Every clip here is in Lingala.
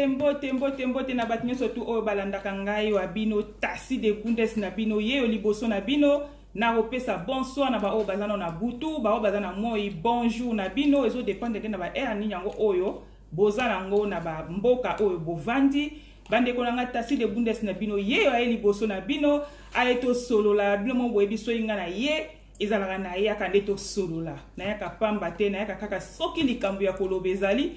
mbote na bato nyonso tu oyo balandaka ngai wa bino Tasi de Bundes na bino ye liboso na bino na kopesa bonsoir na ba oyo bazana na butu ba oyo bazana moi bonjour na bino ezo dépendre na ba air ni yango oyo bozala ngo na ba mboka oyo bovandi bande konanga Tasi de Bundes na bino ye yo liboso na bino ayeto solola bino mo boyebi so inga na ye ezalaka na ye akande to solola na yaka pamba te na yaka kaka soki likambo ya koloba ezali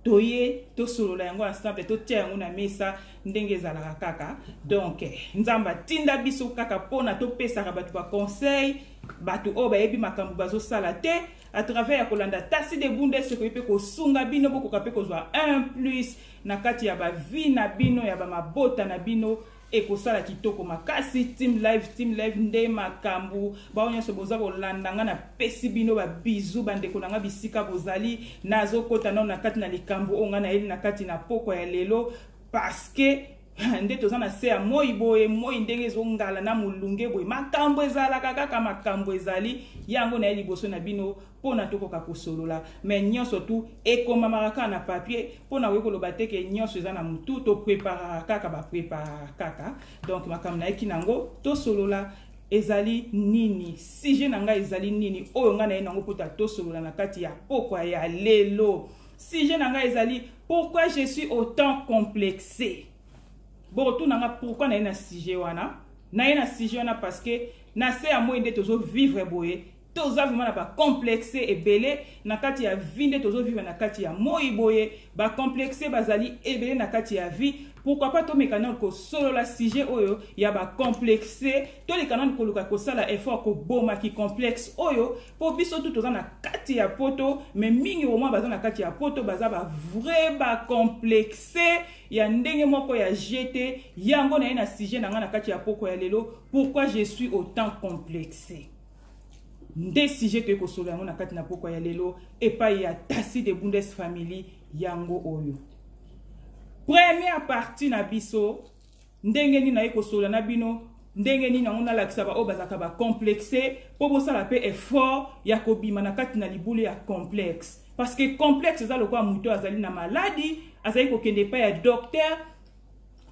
toye to solola yango ensemble to tia yango na mesa ndenge ezalaka kaka donc nzamba tinda biso kaka pona to pesaka bato ba conseil bato oyo bayebi makambo bazosala te à travers ya kolanda Tasi de Bundes ko yepe ko sunga bino boko kape ko zwa 1+ na kati ya ba vie na bino ya ba mabota na bino ekosala kitoko makasi team live nde makambu baonya so boza kolandanga na pesi bino ba bizu bandeko nanga bisika bozali nazo kota na kati na likambo onga na eli na kati na poko ya lelo parce que nde tozana se ya moi boye moi ndenge ezongala na mulunge boye makambo ezalaka kaka makambo ezali yango na liboso na bino pona tokoka kosolola mais nyonso tu ekomamaka na papier pona wekoloba te ke nyonso eza na mutu to prepara kaka ba prepara kaka donc makambo na eki nango to solola ezali nini sujet na nga ezali nini oyo nga na ye nango pota to solola na kati ya pokwa ya lelo sujet na nga ezali pourquoi je suis autant complexé. Bon, tout n'a pourquoi na un sujet wana na un sujet wana parce que na se a moi de tozo vivre boye tozo vraiment na ba complexé et belé na kati ya vie de tozo vivre na kati ya moi boye ba complexé bazali et belé na kati ya vie pourquoi pas to mécanique ko solo la sujet oyo ya ba complexé to les canons ko luka ko sala effort ko boma ki complexe oyo po biso tout toza na kati ya poto mais mingi au moins baza na kati ya poto baza ba vrai ba complexé ya ndenge moko ya jeté yango na ina sujet na nga na kati ya poko ya lelo pourquoi je suis autant complexé nde sujet to ko solo yango na kati na poko ya lelo et pas ya Tasi de Bundes family yango oyo. Première partie na biso ndenge ni na ekosola na bino ndenge ni na ngona lakisa ba obazaka ba complexé po bosala pe effort ya kobima na kati na libulu ya complexe parce que complexe za lokwa muto azali na maladie azali ko kende pa ya docteur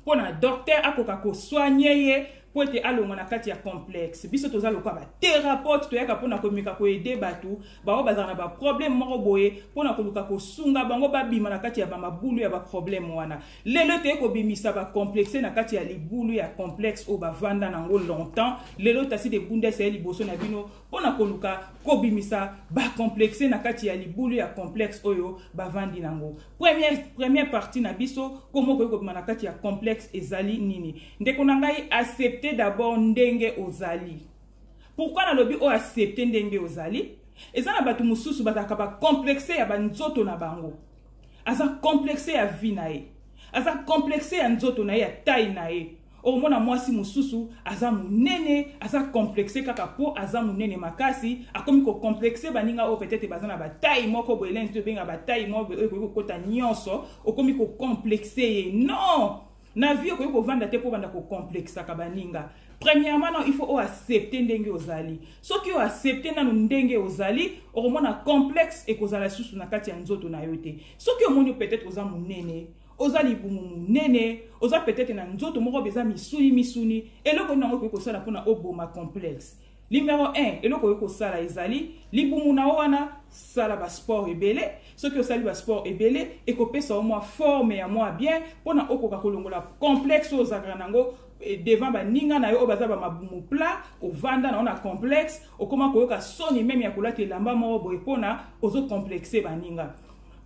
pona docteur akoka ko soigner ye po ete alonga na kati ya complexe biso toza lokwa ba thérapeute toyaka pona komika ko aider batu ba bazana na ba problème moko boye pona koluka ko sunga bango ba bima na kati ya ba mabulu ya ba problème wana lelo te ko bimisa ba complexe na kati ya libulu ya complexe o ba vanda nango longtemps lelo Tasi de Bundes ya liboso na bino pona koluka ko bimisa ba complexe na kati ya libulu ya complexe oyo ba vandi nango première partie na biso komo ko bima na kati ya complexe ezali nini ndeko na ngai accepter d'abord ndenge ozali. Pourquoi na lobi o accepter ndenge ozali? Eza na batu mususu bataka ba complexé ya banzoto na bango. Aza complexé ya vie na ye. Aza complexé ya nzoto na ye ya taille na ye. O mona mwasi mususu aza munene, aza complexé kaka po aza munene makasi, akomi ko complexé baninga o peut-être bazana ba taille moko boyelen to benga ba taille moko ko kota nyonso, okomi ko complexé ye. Non! Na vie ko vanda te po banda ko complexa ka baninga. Premièrement non, il faut accepter ndenge ozali. Soki o accepter na ndenge ozali, o mona complexe e kozala susu na kati ya nzoto na yote. Soki o moni peut-être oza munene, ozali bumu munene, oza peut-être na nzoto moko beza misuni, eloko nango ko sala pona oboma complexe. Numéro 1, eloko ko sala ezali, libumu na wana sala ba sport ebele, soki osali ba sport ebele e ko pesa au moins forme ya moi bien pona okoka kolongola complexe ozakana nango devant ba ninga na yo obaza ba mabumu plat ovanda na ona complexe okoma koyoka soni même ya kolata elamba moko boye pona ozo complexer ba ninga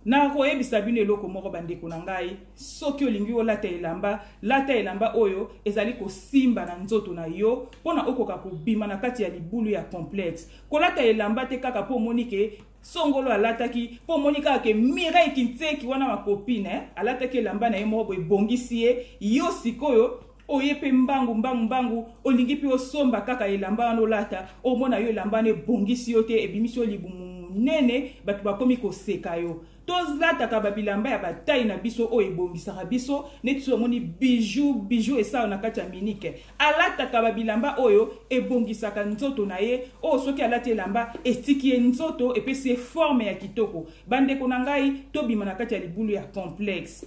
na ko ebisa bino eloko moko bandeko na ngai soki olingi olata elamba oyo ezali ko simba na nzoto na yo pona okoka kobima na kati ya libulu ya complexe kolata elamba te kaka po monike songolo alataki po monika ke Mireille Kintseki wana ma copine alataki elamba na ye moko boye bongisi ye yo sikoyo oyepe mbangu olingi pe osomba kaka elamba wana olata omona yo elamba ne bongisi yo te ebimisi yo libumu nene batu bakomi koseka yo tolataka babilamba ya bataille na biso oyo ebongisaka biso neti somoni bijou esala na kati ya minike alataka babilamba oyo ebongisaka nzoto na ye oyo soki alati elamba etiki ye nzoto epesi ye forme ya kitoko bandeko na ngai tobima na kati ya libulu ya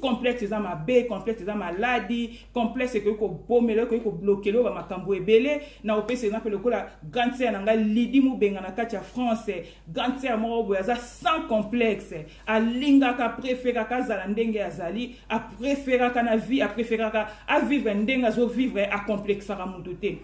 complexe eza mabe complexe eza maladi complexe ekoki kobomela ekoki koblokela oyo bamakambo ebele na opesa exemple lokola grande sœur na ngai Lidi Mubenga na kati ya France grande sœur moko boye aza sans complexe alingaka préféraka azala ndenge azali apréféraka na vie apréféraka avivre ndenge azovivre acomplexaka mutu te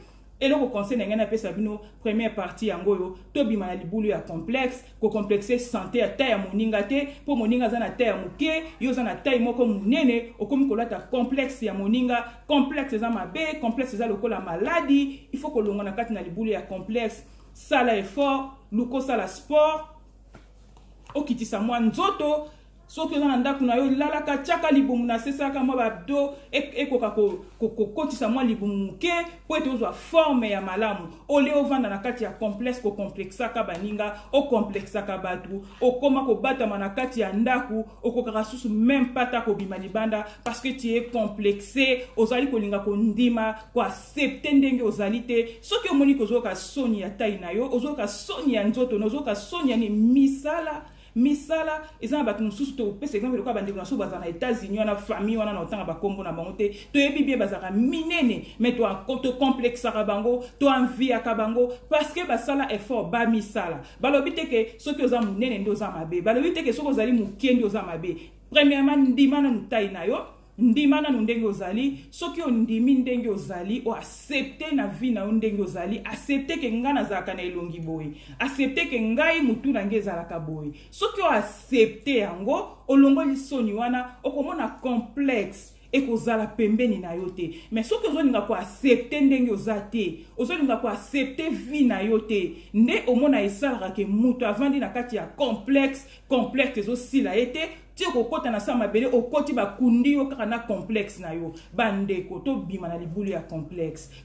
eloko conseil na ngai napesa bino première partie yango oyo tobima na libulu ya complexe kocomplexe santé ya taille ya moninga te mpo moninga aza na taille ya moke yo oza na taille moko monene okomi kolata complexe ya moninga complexe eza mabe complexe eza lokola maladi il faut kolonga na kati na libulu ya complexe sala effort luko sala sport okitisa mwa nzoto soki oza na ndako na yo lalaka tiaka libumu na sesaka mwa babdo ekoka kokotisa mwa libumu moke po ete ozwa forme ya malamu ole ovanda na kati ya complexe kokomplexaka baninga okomplexaka bato okoma kobatama na kati ya ndako okokaka susu même pata kobima libanda parce que tu es complexé ozali kolinga kondima koaccepte ndenge ozali te soki omoni kozoyoka soni ya taille na yo ozoyoka soni ya nzoto na ozoyoka soni ya misala eza na bato mosusu topesa exemple lokola bandeko na so baza na États-Unis wana famille wana na otanga bakombo na bango te toyebi bien bazaka minene mais tocomplexaka bango toenviaka bango parce que basala effort bamisala balobi te ke soki oza monene nde oza mabe balobi te ke soki ozali moke nde oza mabe premièrement ndima na nutai na yo ndima na ndenge ozali soki ondimi ndenge ozali o accepter na vie na ndenge ozali accepter ke nga nazalaka na elongi boye accepter ke ngai mutu na nge ezalaka boye soki o accepter yango olongoli soni wana okomona complexe ekozala pembeni na yo te mais soki ozolinga ko accepter ndenge oza te ozolinga ko accepter vie na yo te nde omona esalaka ke mutu avandi na kati ya complexe ezosila ye te ti okokota na sa mabele okoti bakundi yo kaka na complexe na yo bandeko tobima na libulu ya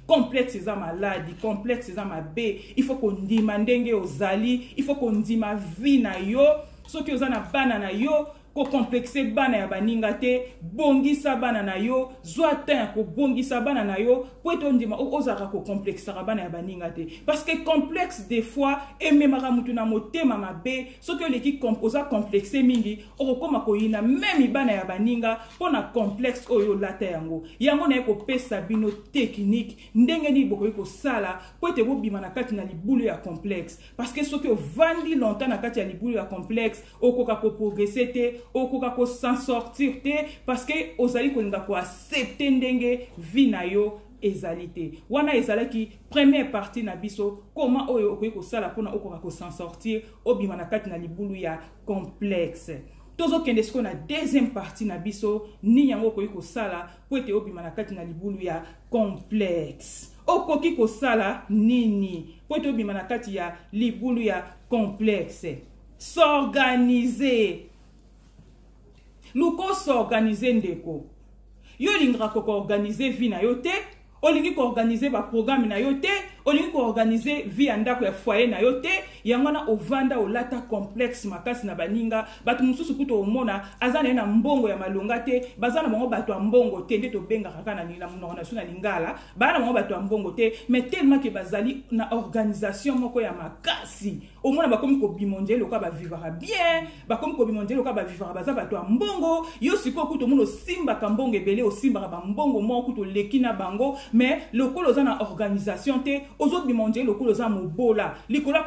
complexe eza maladi complexe eza mabe il faut kondima ndenge ozali il faut kondima vie na yo soki oza na bana na yo kokomplexe bana ya baninga te bongisa bana na yo zwa temps ya kobongisa bana na yo po ete ondima ozalaka kokomplexaka bana ya baninga te parce que complexe des fois ememaka mutu na motema mabe soki oleki oza complexe mingi okokoma koyina meme bana ya baninga mpona complexe oyo olata yango naye kopesa bino technique ndenge nini bokoki kosala po ete bobima na kati na libulu ya complexe parce que soki ovandi longtemps na kati ya libulu ya complexe okoka koprogresse te okoka ko s'en sortir te parce que ozali kolinga ko accepter ndenge vie na yo ezali te wana ezalaki première partie na biso comment oyo okoki kosala mpona okoka ko s'en sortir obima na kati na libulu ya complexe tozokende siko na deuxième partie na biso nini yango okoki kosala po ete obima na kati na libulu ya complexe okoki kosala nini po ete obima na kati ya libulu ya complexe s'organiser luko s'organiser ndeko yo lingaka ko organiser vie na yo te olingi ko organiser ba programme na yo te olingi ko organiser vie andako ya foyer na yo te yango na ovanda olata complexe makasi na baninga batu mususu kuto omona azana na mbongo ya malonga te bazana bango batu ya mbongo te nde to benga kaka na nina munoko na suna lingala bana bango batu ya mbongo te mais tellement que bazali na organisation moko ya makasi omona bakomi ko bimondier loka ba vivre bien bakomi ko bimondier loka ba vivre baza batu ya mbongo yo siko kuto muno simba ka mbongo ebele o simba ba mbongo moko kuto lekina bango mais lokolo za na organisation te ozo bimondier lokolo za mobola likola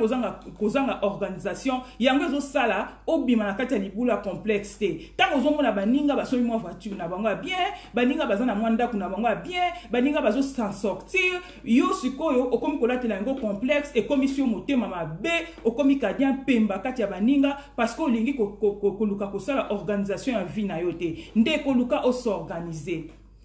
kozanga organisation yango ezo sala obima na kati ya libula complexe te tango ozomona baninga basomi mwa voiture na bango bien baninga baza na mwa ndako na bango bien baninga bazo s'en sortir yo sikoyo okomi kolatela yango complexe ekomi sio motema mabe okomi kadia pemba kati ya baninga parce que olingi koluka kosala organisation ya vie na yo te nde koluka osorganiser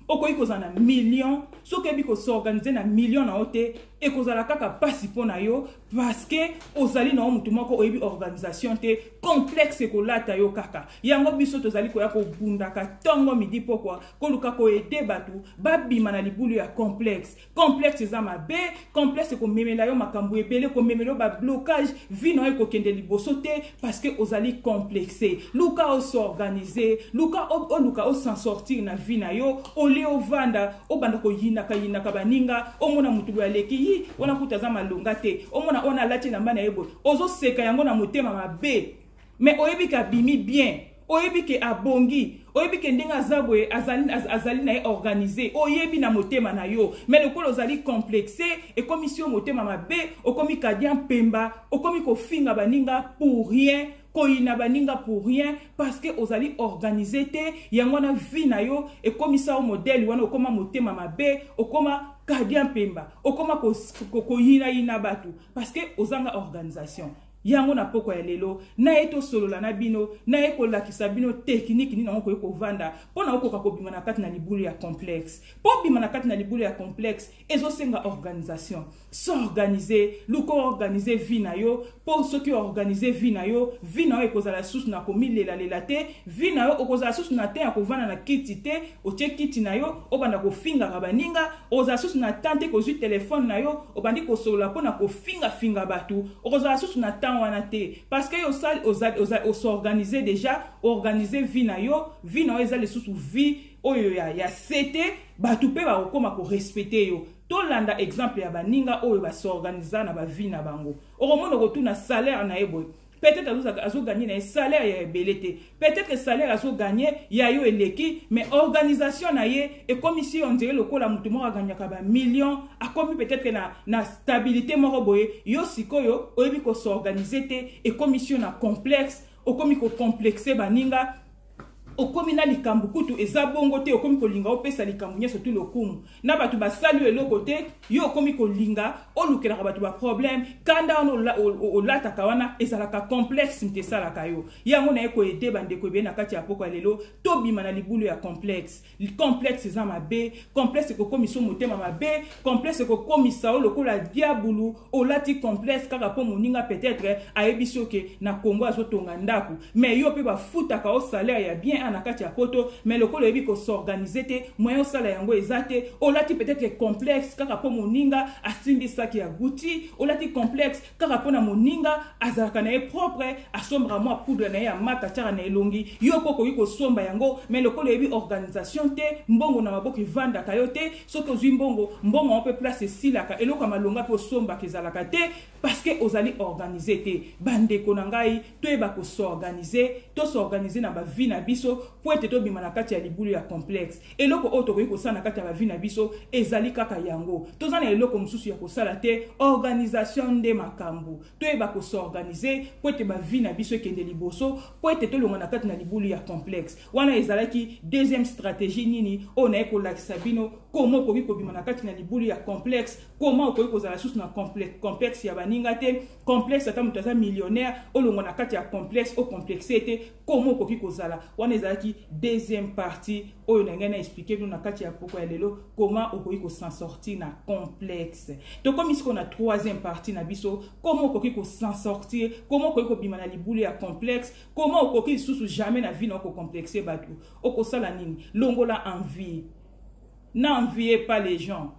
okoki kozala na million soki ebi kosorganize na million na yo te et kozala kaka pasi pona yo parce que ozali na mutu moko oyebi organisation te complexe kolata yo kaka yango biso tozali koya ko bundaka tongo midi pokwa koluka ko aider batu babima na libulu ya complexe eza mabe complexe ko memela yo makambo ebele ko memelo ba blocage vino eko kende liboso te parce que ozali complexé luka o s'organiser luka o s'en sortir na vina yo ole o vanda o banda ko yinaka baninga o mona mutu ya leki yi ona kutaza malonga te o mona ona lati na mbana yebo ozo seka yango na motema mabe mais oyebi ka bimi bien oyebi ke abongi oyebi ke ndenga zabwe azali na organisé oyebi na motema na yo mais le kolo ozali complexé et commission motema mabe okomi kadia pemba okomi ko finga baninga pour rien koyina baninga pour rien parce que ozali organisé te yango na vie na yo et komisa o modèle wana okoma motema mabe okoma kadia pemba okoma ko yina batu parce que ozanga organisation yango na poko ya lelo na eto solola na bino na ekola kisabino technique ni na ko vanda pona okoka ko bima na kati na libulu ya complexe po bima na kati na libulu ya complexe ezo senga organisation s'organiser luko organiser vie na yo po soki organiser vie na yo ekozala susu na komilela lela te vie na yo okozala susu na te ya kovanda na kiti te otie kiti na yo obanda ko finga baninga okozala susu na tante ko zui téléphone na yo obandi ko solola pona ko finga batu okozala susu na wana te parce que au s'organiser déjà organiser vie na yo eza le sous vie oyo ya sete batu pe ba okoma ko respecter yo to landa exemple ya baninga oyo ba s'organiser na ba vie na bango okomono ko tuna salaire na ebo peut-être azo gagner na salaire ya belete peut-être salaire azo gagner ya yo eleki mais organisation na ye et comme ici on dirait le kola mutu mo gagner ka ba million a comme peut-être na stabilité moko boye yo sikoyo oyebi ko s'organiser te et commission na complexe o komi ko complexer baninga okomi na likambu kutu eza bongo te okomi kolinga opesa likambu nyeso tu lokumu na batu basali eloko te yo okomi kolinga olukela batu ba problème kanda ono olata kawana ezalaka complexe nte sala kayo yango na eko ede bande ko bena kati ya poko lelo to bima na libulu ya complexe eza mabe complexe ko komiso motema mabe complexe ko komisa olokola diabulu olati complexe kaka po moninga peut-être ayebiso ke na Congo azotonga ndaku mais yo pe ba futa ka o salaire ya bien anakati ya poto mais le kolo yebi ko s'organiser te moyen sala yango ezate olati peut-être complexe kaka po moninga asindi saki ya guti olati complexe kaka po na moninga azalaka na propre asombra moi poudre na ya mata tara na elongi yo poko yiko somba yango mais le kolo yebi organisation te mbongo na maboko vanda kayote soko zwi mbongo on peut placer silaka eloko malonga po somba kezalaka te parce que ozali organiser te bande konangai to eba ko s'organiser na ba vie na biso po ete to bima na kati ya libulu ya complexe eloko oto ko yiko sana kati ya ba vie na biso ezali kaka yango tozana eloko mususu ya kosala te organisation de makambu to eba ko s'organiser po ete ba vie na biso ekende liboso po ete to longa na kati na libulu ya complexe wana ezalaki deuxième stratégie nini o na eko lakisa bino comment ko yiko bima na kati na libulu ya complexe comment ko yiko zala susu na complexe ya baninga te complexe ata mutaza millionnaire o longa na kati ya complexe o complexité comment ko yiko zala wana ezalaki deuxième partie oyo na ngana expliquer nous na kati ya poko ya lelo comment okoki ko s'en sortir na complexe to comme ici on a troisième partie na biso comment okoki ko s'en sortir comment okoki ko bima na libulu ya complexe comment okoki susu jamais na vie na ko complexer batu okosala nini longola envie n'enviez pas les gens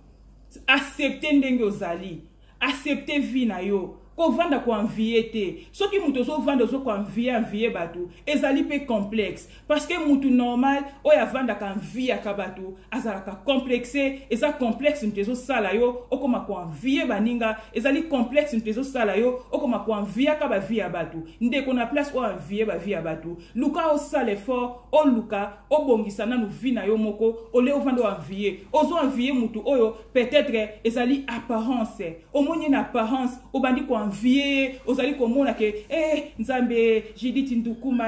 acceptez ndenge ozali acceptez vie na yo ko vanda ko envier te soki muto zo vanda zo ko envier batu ezali pe complexe parce que mutu normal oya vanda ka envier ka batu azala ka complexé eza complexe mtezo sala yo okoma ko envier baninga ezali complexe mtezo sala yo okoma ko envier ka ba vie ya batu ndeko na place o envier ba vie ya batu luka o sala effort o luka o bongisa na nu vie na yo moko ole o vanda o envier ozo envier mutu oyo peut-être ezali apparence o moni na apparence o bandi ko envier ozali komona ke nzambe Judith Ndukuma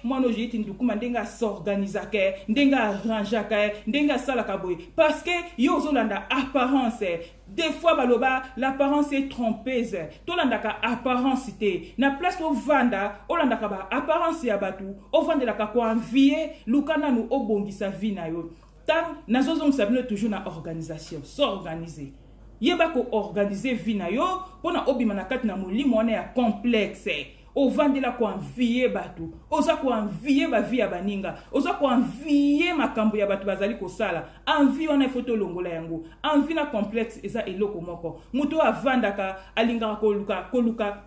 mwana Judith Ndukuma ndenga s'organiser ke ndenga arranger ke ndenga sala ka boy parce que yo ozolanda apparence des fois baloba l'apparence est trompeuse to landa ka apparence te na place o vanda o landa ka ba apparence ya batu o vanda ka ko envier lukana nu obongisa vie na yo tant nazozo msabino toujours na organisation s'organiser yeba ko organiser vie na yo pona obima na kati na molimo wana ya complexe. Ovandela ko envier batu, oza ko envier ba vie ya baninga, oza ko envier makambo ya batu bazali ko sala. Envie wana photo longola yango. Envie na complexe eza eloko moko. Muto avandaka alingaka koluka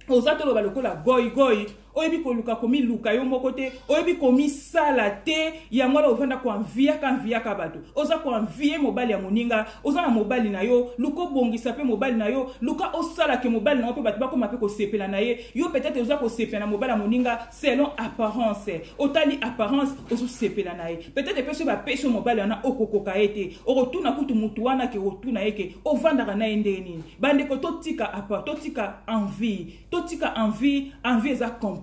oza tolo balokola goy oyebi koluka komi luka yo moko te, oyebi komi sala te, yango la ovanda ko envia ka bato. Oza ko envier mobali ya moninga, oza na mobali na yo, luko bongisa pe mobali na yo, luka osala ke mobali na yo pe bato bakoma pe ko sepela na ye. Yo peut-être oza ko sepela na mobali ya moninga selon apparence. Otali apparence ozo sepela na ye. Peut-être pe so ba peso mobali na okokoka ete. Orotuna kutu mutu wana ke rotuna yeke, ovanda na ende nini. Bande ko totika totika envie eza complexe.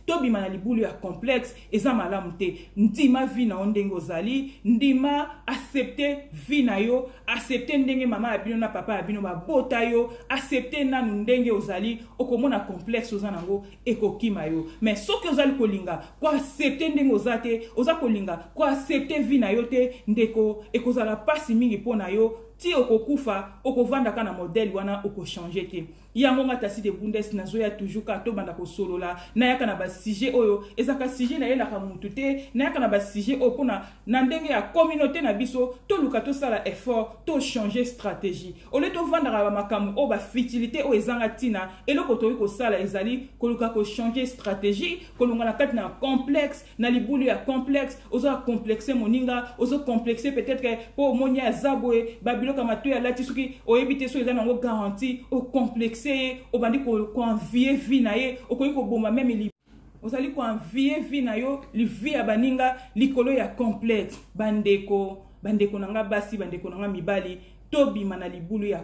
Tobima na libulu ya complexe eza malamu te. Ndima vi na ondenge ozali, ndima accepter vi na yo, accepter ndenge mama abino na papa abino babota yo, accepter nanu ndenge ozali, okomona complexe oza nango ekokima yo. Mais soki ozali kolinga ko accepter ndenge ozate, oza kolinga ko accepter vi na yo te, ndeko ekozala pasi mingi pona yo. Ti okokufa okovanda kana modèle wana oko changer te. Yango nga tasi de bundes na zoya toujours ka to banda ko solola na yaka na ba sujet oyo ezaka sujet na yela ka mutu te, na yaka na ba sujet opona na ndenge ya communauté na biso to luka to sala effort to changer stratégie. Ole to vanda ba makamu o ba futilité o ezanga tina eloko to ko sala ezali ko luka ko changer stratégie, ko lunga na kati na complexe na libulu ya complexe, ozo complexer moninga, ozo complexer peut-être que po monia zabwe babilo kama tu ya lati suki o ebite so ezana ngo garantie o complexe au bandi ko envier vie na ye okoyi ko bomba même li ozali ko envier vie na yo li vie ya baninga likolo ya complexe bandeko nanga basi bandeko nanga mibali tobima na libulu ya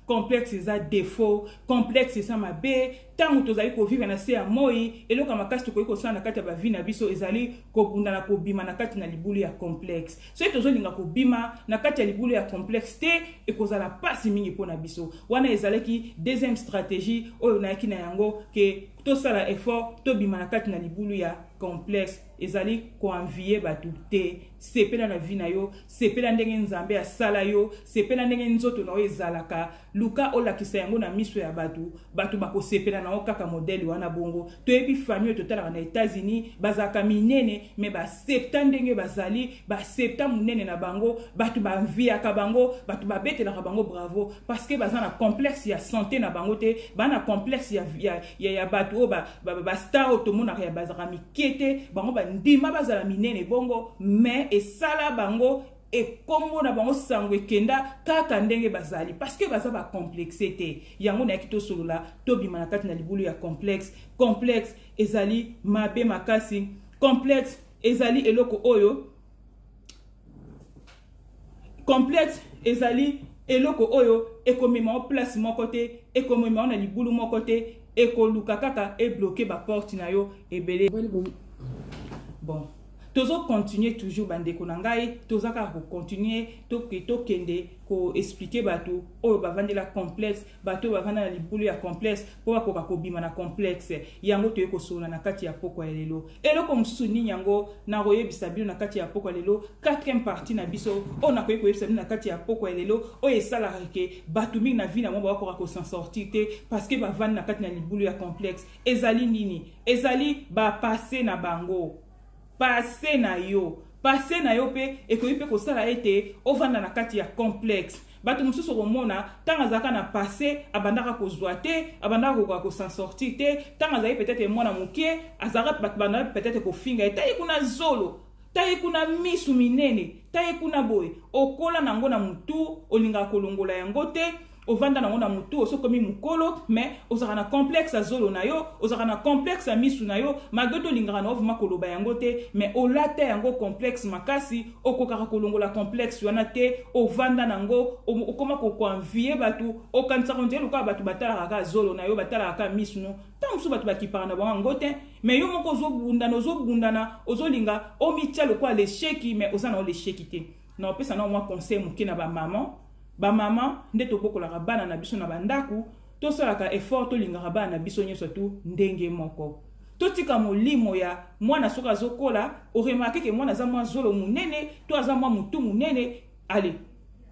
complexe eza défaut, complexe eza mabe. Tango tozali ko vivre na se ya moi eloka makasi to ko sala na kati ya ba vie na biso ezali ko bunda na ko bima na kati na libulu ya complexe. So tozolinga ko bima na kati ya libulu ya complexe te ekozala pasi mingi pona biso. Wana ezalaki deuxième stratégie oyo na yaki na yango ke to sala effort to bima na kati na libulu ya complexe ezali ko envier batu te. Sepela na vie na yo, sepela ndenge nzambe ya sala yo, sepela ndenge nzoto na yo ezalaka. Luka olakisa yango na miso ya batu bako sepela na okaka modèle wana bongo. To epi famille totala na États-Unis bazaka minene mais ba septa ndenge bazali, ba septa munene na bango, batu ba envia ka bango, batu ba betela ka bango bravo parce que baza na complexe ya santé na bango te, ba na complexe ya batu o ba star otomona ya bazaka mikete, bango ba ndima bazala minene bongo mais et sala bango et kombo na bango sangwe kenda kaka ndenge bazali parce que baza ba complexité yango na kito solola tobima na kati na libulu ya complexe ezali mabe makasi, complexe ezali eloko oyo, complexe ezali eloko oyo ekomema o place moko te, ekomema na libulu moko te, ekoluka kaka e bloquer ba porte na yo ebele. Bon tozo continuer toujours bandeko na ngai, toza ka continuer to kende ko expliquer bato oyo bavandela complexe, bato bavanda na libulu ya complexe po bakoka kobima na complexe yango toye kosola na kati ya poko ya lelo. Eloko mosusu nini yango na koyebisa bino na kati ya poko ya lelo, 4e partie na biso o na koyebisa bino na kati ya poko ya lelo oyo esalaka ke bato mingi na vie na mo bakoka ko s'en sortir te parce que bavanda na kati na libulu ya complexe. Ezali nini? Ezali ba passer na bango, passé na yo pe ekoyi pe ko sala ete ovanda na kati ya complexe. Bato mususu komona tanga zaka na passé abandaka ko zoate, abandaka ko s'en sortir te, tanga zayi peut-être mwana mukie azaka banda peut-être ko finga eta ikuna zolo, tayi kuna misu minene, tayi kuna boy okola nango na mutu olinga kolongola yango te. Ovanda na ngona mutu oso komi mukolo mais ozaka na complexe azolo na yo, ozaka na complexe misu na yo, magoto lingaka na ovuma koloba yango te mais olata yango complexe makasi okokaka kolongola complexe wana te, ovanda nango okoma ko envier batu okanisa konje luka batu batala ka zolo na yo, batala ka misu no tangu batu bakipara na bango te mais yo moko ozobundana ozolinga omitia lokwa l'échec mais ozana l'échec te. Na opesa na moi conseil muke na ba maman nde tobokolaka bana na biso na bandaku tosalaka effort tolingaka bana na biso nyonso tu ndenge moko. Totika molimo ya mwana soka zokola o remarquer que mwana za mwa zolo munene to aza mwa mutu munene allez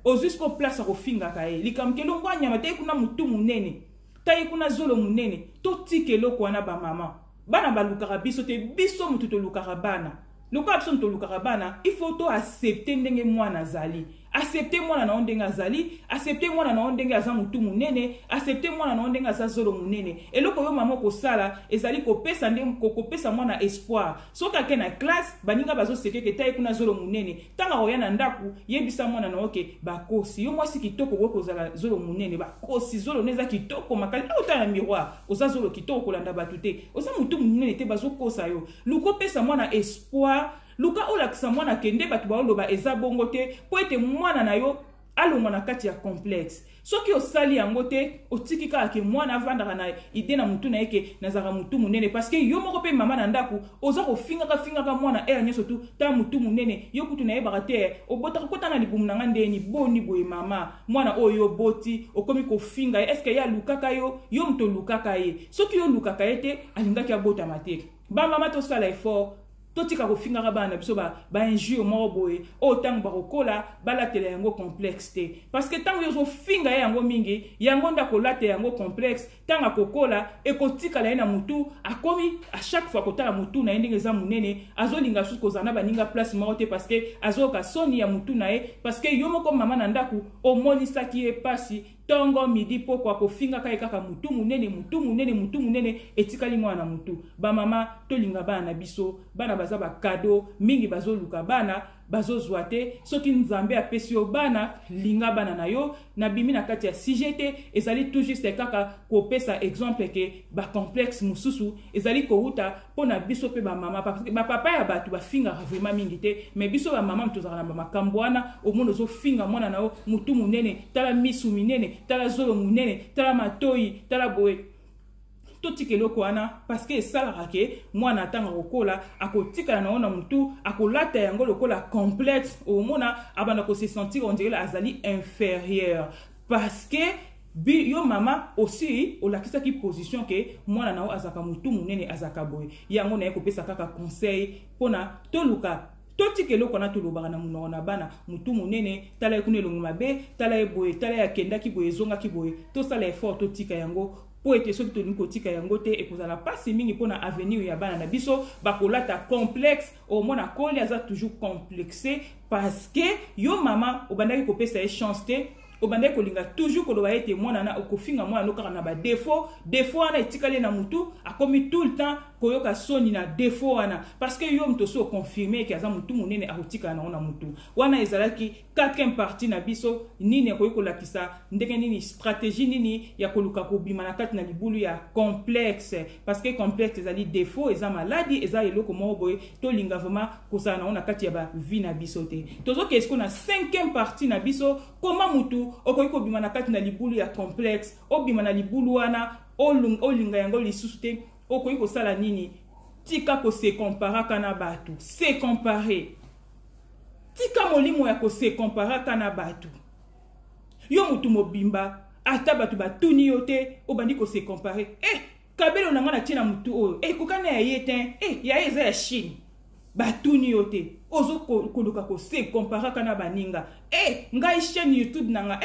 ozusko place kofinga kae likamkelo ngwanya mate kuna mutu munene tayi kuna zolo munene to tikelo kwana ba mama bana balukaka biso te biso mutu to lukaka bana luka biso to lukaka bana il faut to accepter ndenge mwana zali accepter mwana na ondenge azali accepter mwana na ondenge aza mutu munene accepter mwana na ondenge aza zolo munene eloko yo mama ko sala ezali ko pesa ndenge ko pesa mwana espoir soka ke na classe baninga bazo sekeke tayi kuna zolo munene tanga oya na ndaku yebisa mwana na oke bakosi yo mwasi kitoko ko kozala zolo munene bakosi zolo neza kitoko makali otala miroir oza zolo kitoko kolanda batute oza mutu munene te bazo kosa yo luko pesa mwana espoir luka olakisa mwana kende batu baoloba eza bongo te po ete mwana na yo alongwa na kati ya complexe soki osali yango te otiki kaka ke mwana avandaka na ide na mutu na yeke nazaka mutu munene parce que yo moko pe mama na ndaku oza kofingaka mwana era nyeso tu ta mutu munene yo kutu na yebaka te obotaka kota na libumu na nga ndeni boni boye mama mwana oyo boti okomi kofinga est ce que ya lukaka yo mutu lukaka ye soki yo lukaka ye te alingaki abotama te ba mama tosala effort totika kofinga bana biso ba injure moko boye o tango bakokola balatela yango complexe te parce que tango yo finga yango mingi yango ndako late yango complexe tanga kokola ekotika la na mutu akomi à chaque fois kotala mutu na ndenge za munene azolinga suko zana baninga place moko te parce que azoka soni ya mutu na ye parce que yo moko mama na ndaku omonisaki e pasi tongo midi poko kofinga kai kaka mutu munene etikali mwana mutu ba mama tolinga bana biso bana baza ba cadeau mingi bazoluka bana bazozwa te soki nzambe apesi yo bana linga bana na yo na bimi na kati ya CGT ezali tout juste kaka kopesa exemple ke ba complexe mususu ezali kouta pona biso pe ba mama ba papa ya batu bafinga vraiment mingi te mais biso ba mama mtozaka na ba makambo wana omono zo finga mwana na yo mutu munene tala misu minene tala zolo munene tala matoi tala boye totikelo kwana parce que salaka ke mwana tanga kokola akotika na ona mutu akolata yango lokola complète au mona abana ko se sentir on dirait azali inférieur parce que yo mama aussi olakisa ki position ke mwana nao azaka mutu munene azaka boye yango na ekopesa kaka conseil pona toluka totikelo kona tolobaka na munoko na bana mutu munene tala ekune longo mabe tala eboye tala ya kenda ki boye zonga ki boye to sala effort totika yango po ete soki tolingi kotika yango te ekozala pasi mingi mpona avenir ya bana na biso bakolata complexe omona koli aza toujours complexé parce que yo mama obandaki kopesa ye chance te obandaki kolinga toujours koloba ete mwana na okofinga mwana nokaka na ba défaut wana etikali na mutu akomi tout le temps koyoka soni na défaut wana parce que yo mto so confirmer ke aza mutu munene akotika na ona mutu wana ezalaki 4e partie na biso nini akoyokolakisa ndenge nini stratégie nini ya koluka kobima na kati na libulu ya complexe parce que complexe ezali défaut eza maladie eza eloko moko boye tolinga vraiment kosala na ona kati ya ba vie na biso te tozoke esko na 5e partie na biso koma mutu okoki kobima na kati na libulu ya complexe obima na libulu wana olinga yango lisusu te okoki kosala nini tika ko se comparer kana batu se comparer tika molimo ya ko se comparer kana batu yo mutu mobimba ata batu batuni yo te obandi ko se comparer kabelo na ngana tina mutu oyo kokana ya yete ya eza ya Chine batuni yo te ozo koluka ko se comparer kana baninga ngai chaîne YouTube nanga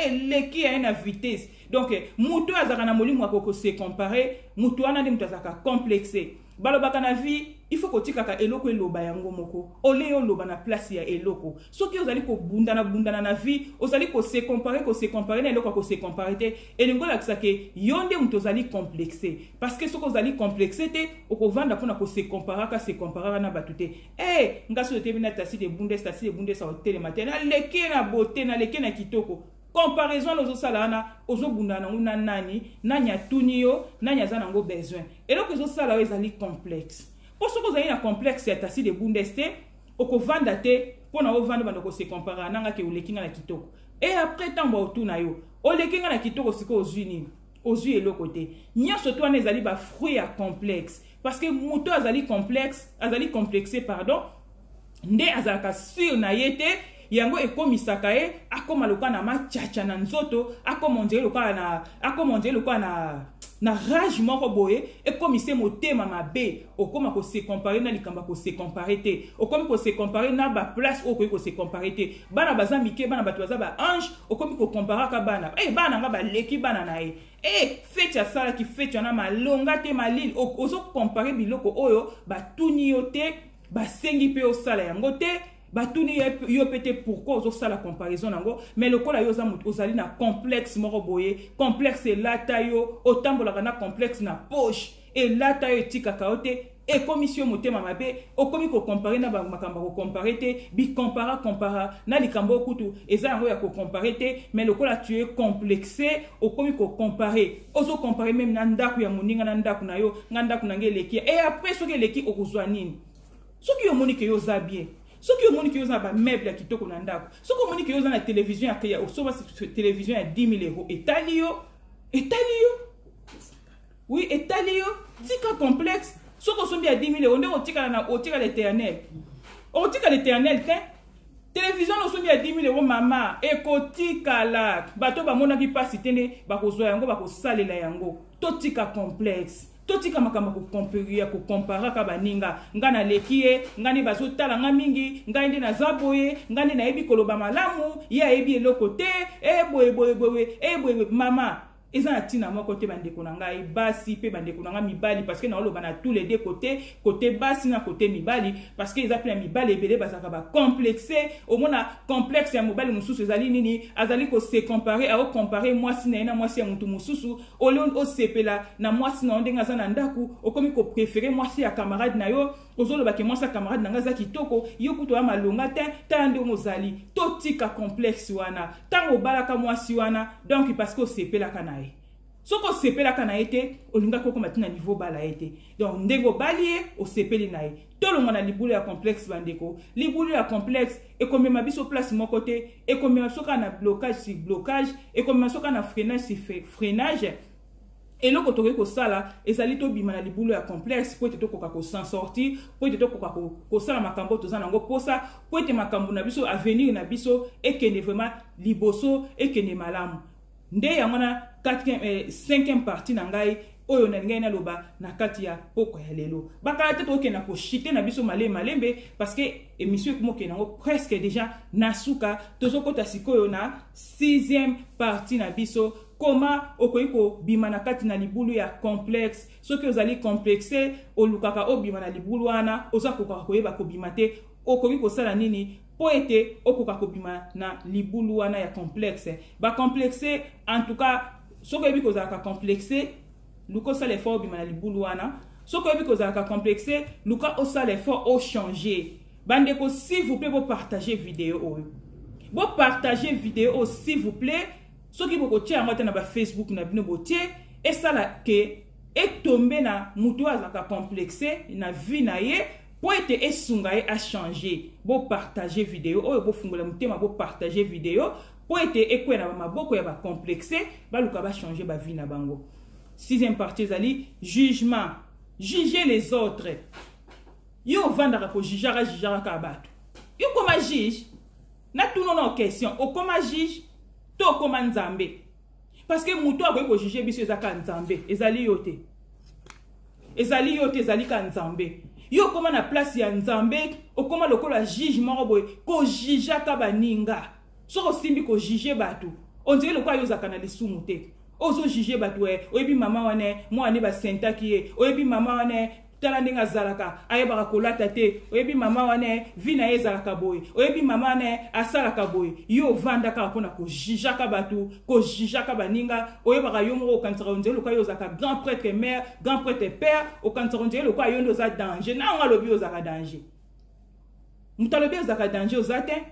leki ya na vitesse donc mutu azaka na molimo ko se comparer mutu ana ndi mutu azaka complexé balobaka na vie il faut kotika ka eloko eloba yango moko ole yo loba na place ya eloko soki ozali ko bundana na vie ozali ko se comparer na eloko ko se comparer te elingo la kisake yonde mutu ozali complexé parce que soko ozali complexé te okovanda pona ko se comparer na batute ngaso te bina tasi de bundes sa hotel matin na leke na beauté na leke na kitoko comparaison aux salana ozo bundana una nani nanya tunio nanya za nango besoin eloko zo sala ezali complexe pour ce que vous avez un complexe ya tasi de bundeste okovanda te pona ovanda bando ko se comparer nanga ke ulekinga na kitoko et après temps ba otuna yo olekinga na kitoko siko ozuni ozui eloko te nyaso to wana ezali ba fruit ya complexe parce que moto azali complexé pardon nde azalaka sur na yete yango ekomisaka akoma loka na machacha na nzoto akoma ondire loka na na rage moko boye ekomisa motema mabe okoma ko se comparer na likamba ko se comparer te okomi ko se comparer na ba place okoki ko se comparer te bana baza mike bana bato baza ba ange okomi ko comparer ka bana bana nga baleki bana na ye feti ya sala ki feti wana malonga te malili ozo comparer biloko oyo batuni yo te basengi pe osala yango te batuni yo pete pourquoi ozo sala comparaison nango mais lokola yo za mutu ozali na complexe moko boye complexe elata yo otambolaka na complexe na poche elata yo etikaka yo te commission motema mabe okomi ko comparer na makambo ko comparer te bi compara na likambo okutu eza yango ya ko comparer te mais lokola tu es complexé okomi ko comparer ozo comparer même na ndaku ya moninga na ndaku na yo nga ndaku na ngeleki et après soki eleki okozwa nini soki yo moni ke yo za bien soki omoni ke yo za ba meuble ya kitoko na ndako soki omoni ke yo za na télévision ya osoba télévision ya 10 000 euros etali yo oui etali yo tika complexe soki osombi ya 10 000 euros nde otika l'éternel otika l'éternel te télévision osombi ya 10 000 euros mama ekotikala bato bamonaki pasi te nde bakozwa yango bakosalela yango totika complexe totika makamba ko comparer ko compara ka baninga ngana lekie ngani bazotala nga mingi ngai nde na zaboye ngani na yebi koloba malamu ya yebi eloko te boye mama eza na tina moko te bandeko na ngai basi pe bandeko na ngai mibali parce que na oloba na tous les deux côté basi na côté mibali parce que eza pe na mibali ebele bazaka ba complexé au mona complexe ya mobali mususu ezali nini azali ko se comparer ao comparer mwasi na ena mwasi ya mutu mususu olon o sepela na mwasi na ndenga za na ndaku okomi ko préférer mwasi ya camarade na yo ozoloba ke mwasi ya camarade na nga za kitoko yo kuto ya malonga te tande mozali totika complexe wana tango balaka mwasi wana donc parce que o sepela kana soko sepela kana ete olinga koko matina niveau bala ete donc ndego balie o sepeli na tolonga na libulu ya complexe bandeko libulu ya complexe ekomema biso place moko te ekomema soka na blocage sur blocage ekomema soka na freinage sur freinage eloko tokoki kosala ezali tobima na libulu ya complexe po ete tokoka kosan sortir po ete tokoka kosala makambo toza nango posa po ete makambo na biso avenir na biso ekende vraiment liboso ekende malamu nde yango na 5e partie na ngai oyo na ngai na loba na kati ya poko ya lelo bakala te toke na ko chiter na biso malembe parce que émission ko moke nango presque déjà nasuka tozokota sikoyo na 6e partie na biso koma okoki ko bima na kati na libulu ya complexe soki ozali complexé olukaka obima na libulu wana ozakoka koyeba ko bima te okoki kosala nini po ete okoka kobima na libulu wana ya complexe ba complexé en tout cas soko yebi kozalaka complexé luka osala effort obima na libulu wana soko yebi kozalaka complexé luka osala effort o changer bandeko s'il vous plaît bo partager vidéo oyo bo partager vidéo s'il vous plaît soki boko tia yango te na ba Facebook na bino botie esala ke etombe na mutu azalaka complexé na vie na ye po ete esunga ye a changer bo partager vidéo oyo bo fungola mutema bo partager vidéo po ete ekwe na maboko ya ba complexé baluka ba changer ba vie na bango. 6e partie zali jugement, juger les autres. Yo vandaka ko jugera ka bato. Yo koma juge na tout non question o koma juge to koma nzambe parce que muto akoki ko juger biso ezaka nzambe ezali yote ezali ka nzambe yo koma na place ya nzambe okoma lokola juge moko boye ko juger ka baninga soko simbi ko juger bato on dirait lokola yo zaka na lisumu te ozo juger bato oyebi mama wane mwana ba sentaki ye oyebi mama wane tala ndinga zalaka ayebaka kolata te oyebi mama wane vina ye zalaka boye oyebi mama wane asalaka boye yo vandaka pona ko jijaka batu ko jijaka baninga oyebaka yo moko okansaka onzelo ka yo zaka grand prêtre mère grand prêtre père okansaka onzelo ka yo ndo za danger na nga lobi yo zaka danger mutalobi yo zaka danger ozate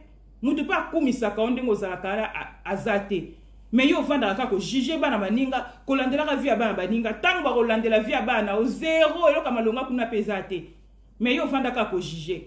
mutu pa kumisaka ondingo zalaka azate mais yo vandaka ko juger bana baninga kolandela ka via bana baninga tango ba kolandela via bana o zéro eloko malonga kuna pesate mais yo vandaka ko juger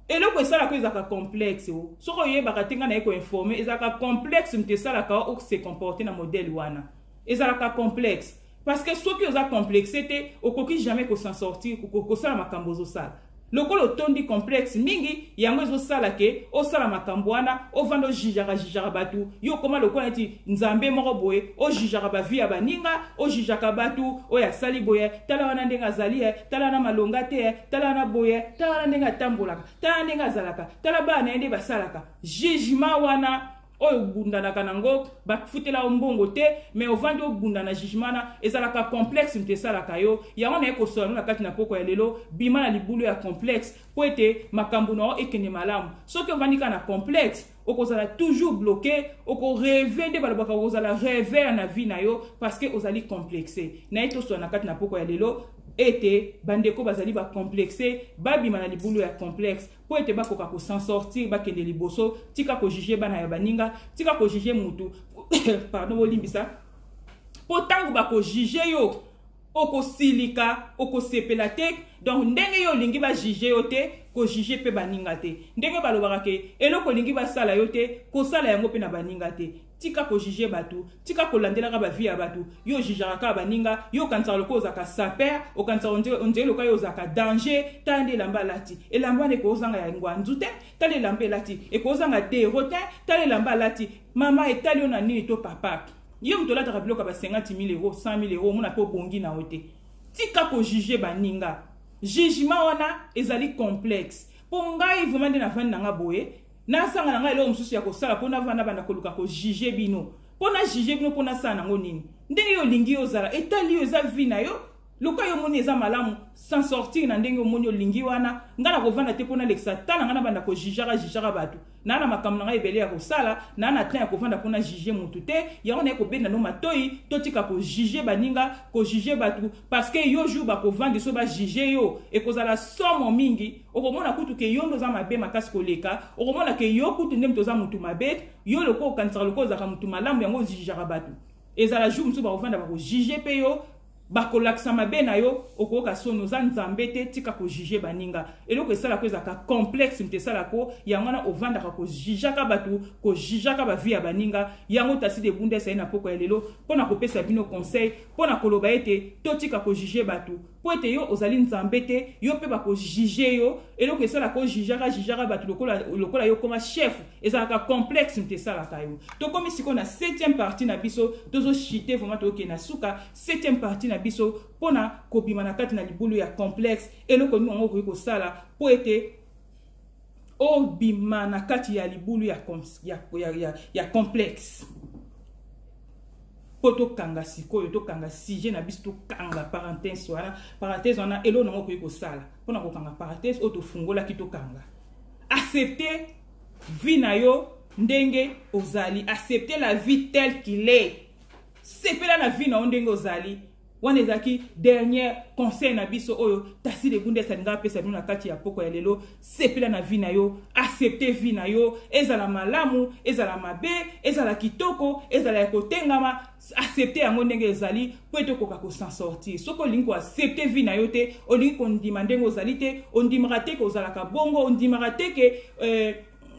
eloko esala ko ezaka complexe o soko yebaka tenga na eko informer ezaka complexe mtesala ka o se comporter na modèle wana ezala complexe parce que soki oza complexité okoki jamais ko s'en sortir ko sala makambo zo sala lokolo tondi complexe mingi yango ezo sala ke o sala makambo wana o vando jijaka batu yo koma lokolo eti nzambe moko boye o jijaka ba via baninga o jijaka batu o ya sali boye tala wana ndenga zali tala na malonga te tala na boye tala wana ndenga tambolaka tala ndenga zalaka tala bana ende basalaka jugement wana oyo bundanaka nango bafutela ombongo te mais ovandi obundana jugement na ezalaka complexe mte salaka yo yango na ekosola na kati na poko ya lelo bima na libulu ya complexe po ete makambo na ekende malamu soki ovandi ka na complexe okozala toujours bloqué oko rêver nde balobaka okozala rêver na vie na yo parce que ozali complexé na etosola na kati na poko ya lelo ete bandeko bazali ba complexé babima na libulu ya complexe po ete bakoka ko s'en sortir bakende liboso tika ko juger bana ya baninga tika ko juger mutu pardon bolimbisa po tangu ba ko juger yo oko silika oko sepela te donc ndenge yo lingi ba juger yo te ko juger pe baninga te ndenge balobaka ke eloko lingi ba sala yo te ko sala yango pe na baninga te tika ko juger batu tika ko landela ka ba vie ya batu yo jugera ka baninga yo kanza loko zaka saper o kanza onde loka yo zaka danger tande lamba lati elamba ne ko zanga ya ngwanzu te tale lamba lati e ko zanga te rote tale lamba lati mama etali ona nini to papa yo mtola ta kabilo ka ba 50,000 euros 100,000 euros mona po bongi na ote tika ko juger baninga jugement wana ezali complexe po ngai vraiment na vandi na nga boye na sanga na ngai lo mususu ya kosala pona vana bana koluka ko juger bino pona juger bino pona sana ngo nini ndenge yo lingi yo zala etali yo za vie na yo loka yo moni eza malamu sans sortir na ndenge moni yo lingi wana ngana ko vanda te pona lexa tala ngana banda ko jugera batu na makambo na ebele ya kosala na temps ya ko vanda pona juger mutu te yango na ko benda no matoi totika ko juger baninga ko juger batu parce que yo jour ba ko vanda so ba juger yo e kozala somo mingi okomona kutu ke yo ndoza mabe makasi koleka okomona ke yo kutu ndem toza mutu mabe yo loko kantsaka loko za mutu malamu yango jugera batu ezala jour mutu ba ko vanda ba ko juger pe yo bakolakisa mabe na yo okoka sono za nzambe te tika ko juger baninga eloko esala ko ezaka complexe mte sala ko yango na ovanda ko jujaka batu ko jujaka ba vie ya baninga yango tasi de bunde sa na poko ya lelo pona ko pesa bino conseil pona koloba ete to tika ko juger batu po ete yo ozali nzambe te yo pe ba ko juger yo eloko esala ko jujaka batu lokola yo koma chef ezalaka complexe mte sala ka yo to komi siko na 7e partie na biso tozo chiter vraiment to ke na suka 7e partie na biso pona kobima na kati na libulu ya complexe eloko ni ngo ko sala po ete obima na kati ya libulu ya complexe poto kanga sikoyo to kanga sujet na biso to kanga parenthèse wana elo ngo ko sala pona ko kanga parenthèse auto fungola ki to kanga accepter vie na yo ndenge ozali accepter la vie telle qu'il est sepela la vie na ndenge ozali wana ezaki dernier conseil na biso oyo tasi de bunde salinga pesa bino na kati ya poko ya lelo sepela na vie na yo accepter vie na yo ezala malamu ezala mabe ezala kitoko ezala ekotengama accepter yango ndenge ezali po ete okoka ko s'en sortir soko lingo accepter vie na yo te olingi kondima ndenge ozali te ondimaka te kozalaka bongo ondimaka te ke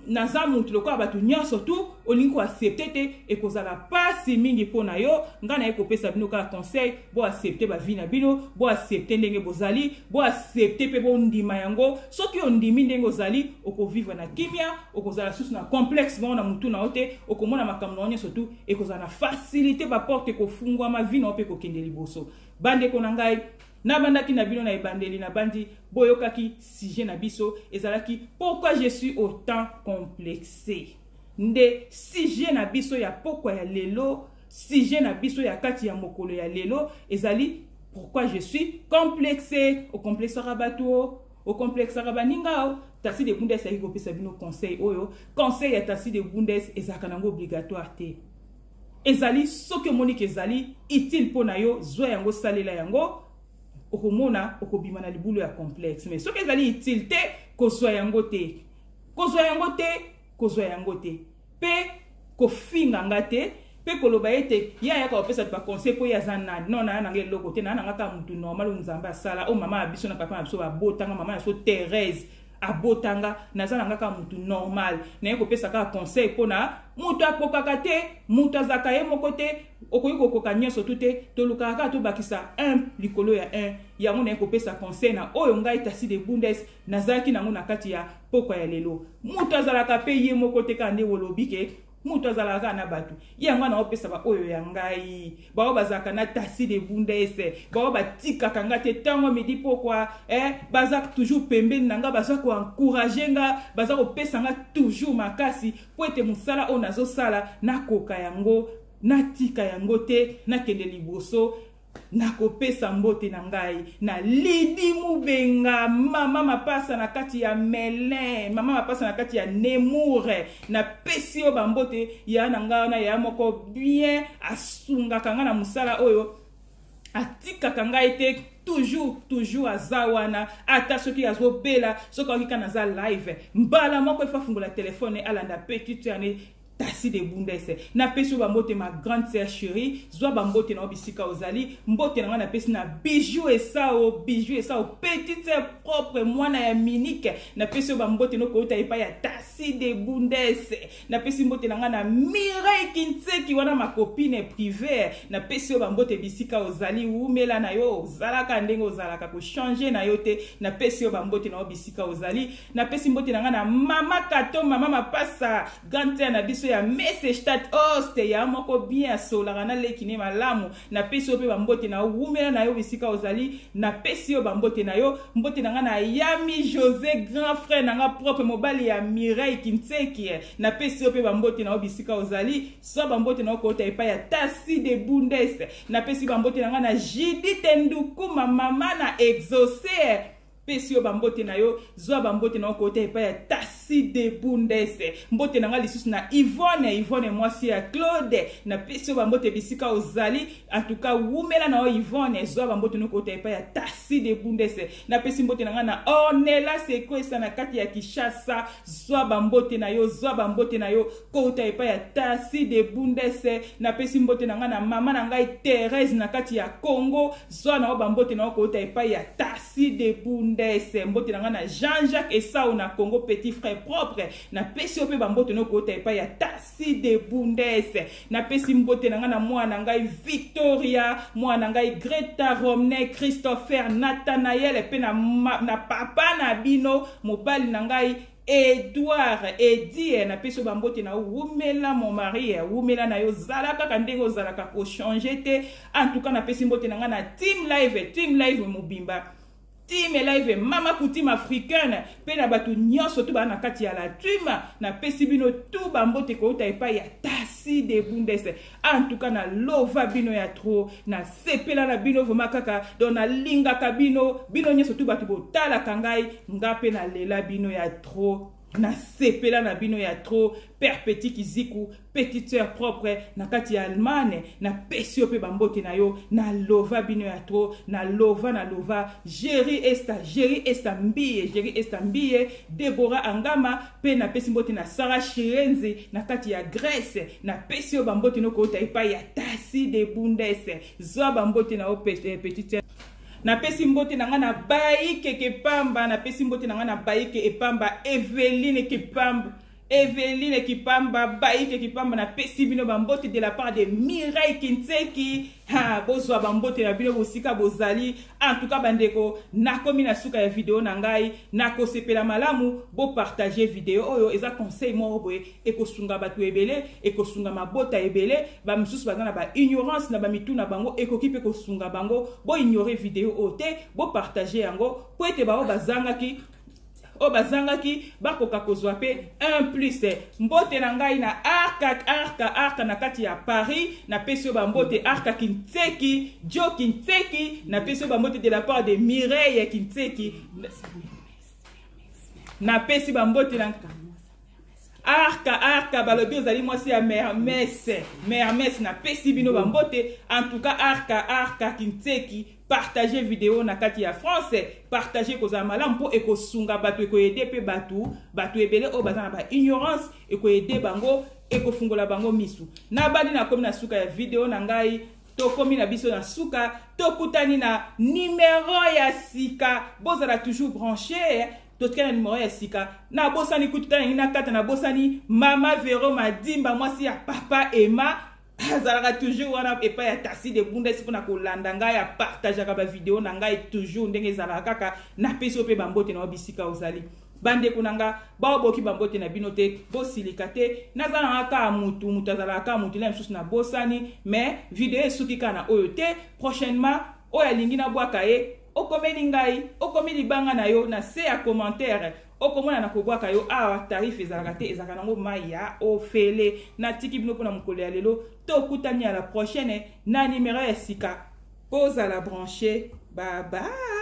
naza mutu lokola batu nyonso tu olingi ko accepter te ekozala pasi mingi pona yo ngana ekopesa bino kala conseil bo accepter ba vie na bino bo accepter ndenge bozali bo accepter pe bo ndima yango soki ondimi ndenge ozali okovivre na kimia okozala susu na complexe na mutu na ote okomona makambo na nyonso tu ekozala na facilité ba porte ko fungwa ma vie na pe ko kende liboso bande ko na ngai na bandaki na bino na ebandeli na bandi boyokaki sujet na biso ezalaki pourquoi je suis autant complexé nde sujet na biso ya pokwa ya lelo sujet na biso ya kati ya mokolo ya lelo ezali pourquoi je suis complexé au complexe rabato au complexe rabaninga tasi de bundes ya kopesa bino conseil oyo conseil ya tasi de bundes ezaka nango obligatoire te ezali soki monique ezali utile pona yo zo yango salela yango okomona okobima na libulu ya complexe mais soki ezali utile te kozwa yango te kozwa yango te pe kofinga nga te pe koloba ete ya ka opesa ba conseil po ya zana non na nanga eloko te na nanga ka mutu normal nzamba sala o mama abiso na papa abiso ba botanga mama ya so Thérèse abotanga nazala ngaka mutu normal na yeko pesa ka conseil pona mutu akokaka te mutu azaka ye moko te okoki kokoka nyonso tu te tolukaka to bakisa 1 likolo ya 1 yango na yeko pesa conseil na oyo ngai Tacide Bundes nazalaki nango na kati ya pokwa ya lelo mutu azalaka pe ye moko te kande wolobi ke mutu azalaka na batu yango na opesa ba oyo ya ngai bao bazaka na Tacide Bundes bao batikaka nga te tango midi pokwa baza toujours pembeni na nga baza ko encourager nga baza ko pesa nga toujours makasi po ete musala o nazo sala nakoka yango natika yango te nakende liboso nakopesa mbote na ngai na Lidi Mubenga mama mapasa na kati ya Melin mama mapasa na kati ya Nemour na pesi o bambote ya na nga na ya moko bien asunga kanga na musala oyo atika kanga ete toujours azawana ata soki azobela soki akika na za live mbala moko efa fungola telefone alanda petite ane Tacide Bundes na pesi bambote ma grande sœur chérie zwa bambote na obisika ozali mbote na pesi na bijou esao petite sœur propre mwana ya Minique na pesi bambote no kota epa ya Tacide Bundes na pesi mbote na Mireille Kintseki wana ma copine privée na pesi bambote bisika ozali umela na yo ozalaka ndenge ozalaka ko changer na yo te na pesi bambote na obisika ozali na pesi mbote na mama Kato mama mapasa grande na biso ya Mesestad Oste ya moko bien sola na lekine malamu na pesi ope bambote na umela na yo bisika ozali na pesi yo bambote na yo mbote na Yami José grand frère na propre mobali ya Mireille Kintseki na pesi ope bambote na bisika ozali so bambote na ko ta epa ya Tacide Bundes na pesi bambote na Judith Nduku mama na exaucer pesi yo bambote na yo zwa bambote na kote epa ya Tacide Bundes mbote na lisusu na Yvonne mwasi ya Claude na pesi yo bambote bisika ozali en tout cas wumela na Yvonne zwa bambote na kote epa ya Tacide Bundes na pesi mbote na Ornella Sekwesa na kati ya Kinshasa zwa bambote na yo kote epa ya Tacide Bundes na pesi mbote na mama na ngai Thérèse na kati ya Congo zwa na bambote na kote epa ya Tacide Bundes mbote na Jean-Jacques Esau na Congo petit frère propre na pesi ope bambote no kota epa ya Tacide Bundes na pesi mbote na mwana ngai Victoria mwana ngai Greta Romney Christopher Nathanael pe na papa na bino mobali na ngai Edouard Edie na peso bambote na wumela mon mari wumela na yo zalaka kandenge ozalaka ko changer te en tout cas na pesi mbote na team live mobimba team live mama coutume africaine pe na batu nyonso to ba na kati ya la tuma na pesi bino tout bambote ko ta epa ya Tacide Bundes en tout cas na lova bino ya trop na sepela na bino voma kaka don na linga ka bino nyonso to batu botala kangai ngape na lela bino ya trop na sepela na bino ya trop père petit kiziku petite sœur propre na kati ya Allemagne na pesi ope bambote na yo na lova bino ya trop na lova Jerry esta mbie Deborah Angama pe na pesi mbote na Sarah Chirenzi na kati ya Grèce na pesi o bambote no ko ta ipa ya Tacide Bundes zo bambote na o petite sœur na pesi mbote na nga na Baike Kipamba na pesi mbote na nga na Baike Epamba Eveline Kipamba Baike Kipamba na pesi bino bambote de la part de Mireille Kintseki bozwa bambote na bino bosika bozali en tout cas bandeko nakomi na suka ya video na ngai nakosepela malamu bo partager video oyo eza conseil moko boye ekosunga batu ebele ekosunga mabota ebele ba misusu baza na ba ignorance na ba mitu na bango ekoki pe kosunga bango bo ignorer video ote bo partager yango po ete bao bazangaki bakoka kozwa pe 1+ mbote na ngai na arka na kati ya Paris na pesi bambote arka Kintseki Jo Kintseki na pesi bambote de la part de Mireille Kintseki na pesi bambote na arka balobi ozali mwasi ya Mermes na pesi bino bambote en tout cas arka Kintseki partager vidéo na kati ya France partager koza malamu po ekosunga batu ekoyede pe batu ebele o bazana ba ignorance ekoyede bango ekofungola bango misu na badi na komi na suka ya vidéo na ngai tokomi na biso na suka tokutani na numéro ya sika bozala toujours branché totikala numéro ya sika na bosani kututala na kata na bosani mama Vero Madimba mwasi ya papa Emma azalaka toujours wana epa ya Tasi de Bundes mpona kolanda ngai ya partageaka ba video na ngai toujours ndenge ezalaka kaka na peso pe bambote na bisika ozali bandeko nanga baoboki bambote na bino te bosilika te nazala aka mutu azalaka mutu na msusu na bosani mais video esuki kaka na oyo te prochainement oyo alingi na bwaka ye okomeli ngai okomi libanga na yo na se ya commentaire okomona na kobwaka yo awa tarif ezalaka te ezalaka nango mai ya ofele na tiki bino mpona mokolo ya lelo tokutani à la prochaine na numéro ya sika kozala branché bye bye.